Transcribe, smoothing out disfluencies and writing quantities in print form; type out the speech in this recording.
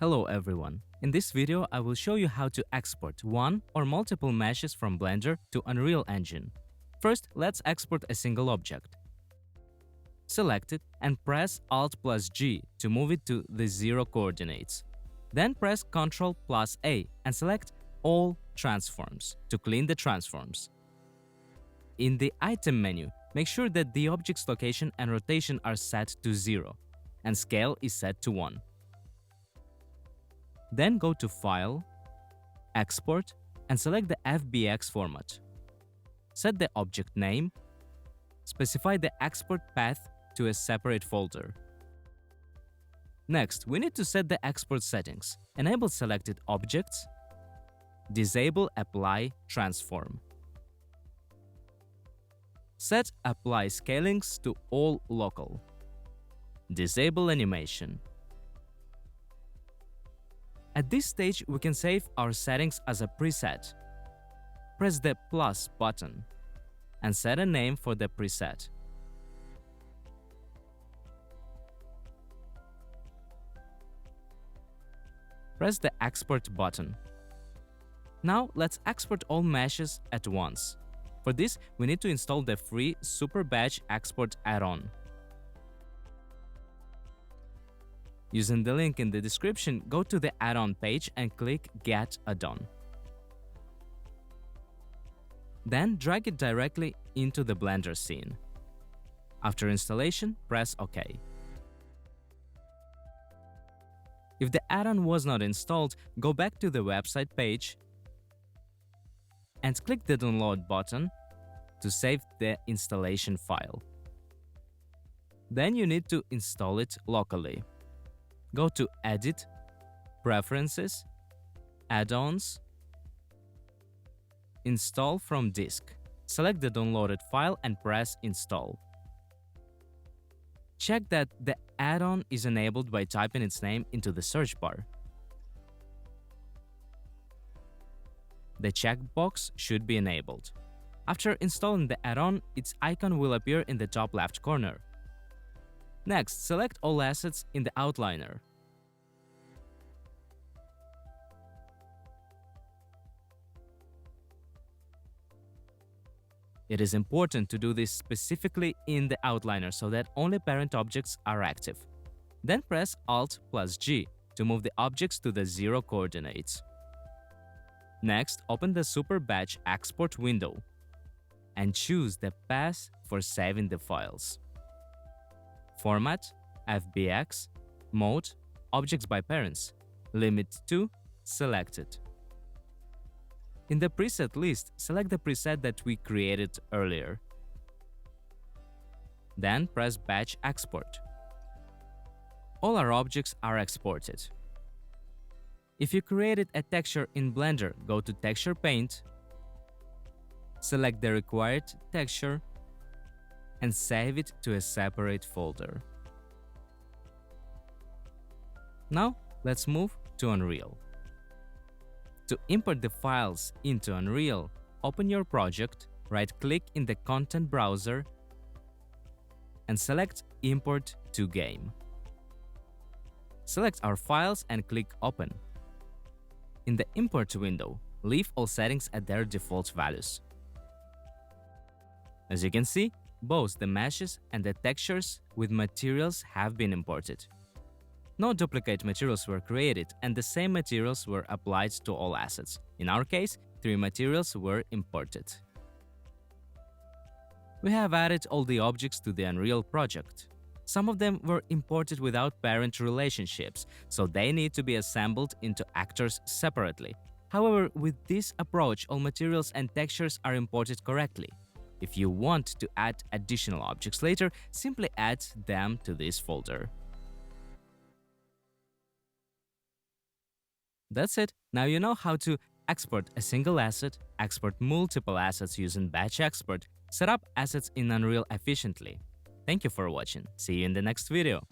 Hello everyone. In this video, I will show you how to export one or multiple meshes from Blender to Unreal Engine. First, let's export a single object. Select it and press Alt plus G to move it to the 0 coordinates. Then press Ctrl plus A and select All Transforms to clean the transforms. In the Item menu, make sure that the object's location and rotation are set to 0 and scale is set to 1. Then go to File, Export, and select the FBX format. Set the object name. Specify the export path to a separate folder. Next, we need to set the export settings. Enable selected objects. Disable Apply Transform. Set Apply Scalings to all local. Disable Animation. At this stage, we can save our settings as a preset. Press the plus button and set a name for the preset. Press the Export button. Now let's export all meshes at once. For this, we need to install the free Super Batch Export add-on. Using the link in the description, go to the add-on page and click Get Add-on. Then drag it directly into the Blender scene. After installation, press OK. If the add-on was not installed, go back to the website page and click the Download button to save the installation file. Then you need to install it locally. Go to Edit, Preferences, Add-ons, Install from disk. Select the downloaded file and press Install. Check that the add-on is enabled by typing its name into the search bar. The checkbox should be enabled. After installing the add-on, its icon will appear in the top left corner. Next, select all assets in the outliner. It is important to do this specifically in the outliner so that only parent objects are active. Then press Alt plus G to move the objects to the 0 coordinates. Next, open the Super Batch Export window and choose the path for saving the files. Format, FBX, Mode, Objects by Parents, Limit to Selected. In the preset list, select the preset that we created earlier. Then press Batch Export. All our objects are exported. If you created a texture in Blender, go to Texture Paint, select the required texture, and save it to a separate folder. Now, let's move to Unreal. To import the files into Unreal, open your project, right-click in the Content browser, and select Import to Game. Select our files and click Open. In the Import window, leave all settings at their default values. As you can see, both the meshes and the textures with materials have been imported. No duplicate materials were created, and the same materials were applied to all assets. In our case, 3 materials were imported. We have added all the objects to the Unreal project. Some of them were imported without parent relationships, so they need to be assembled into actors separately. However, with this approach, all materials and textures are imported correctly. If you want to add additional objects later, simply add them to this folder. That's it. Now you know how to export a single asset, export multiple assets using Batch Export, set up assets in Unreal efficiently. Thank you for watching. See you in the next video.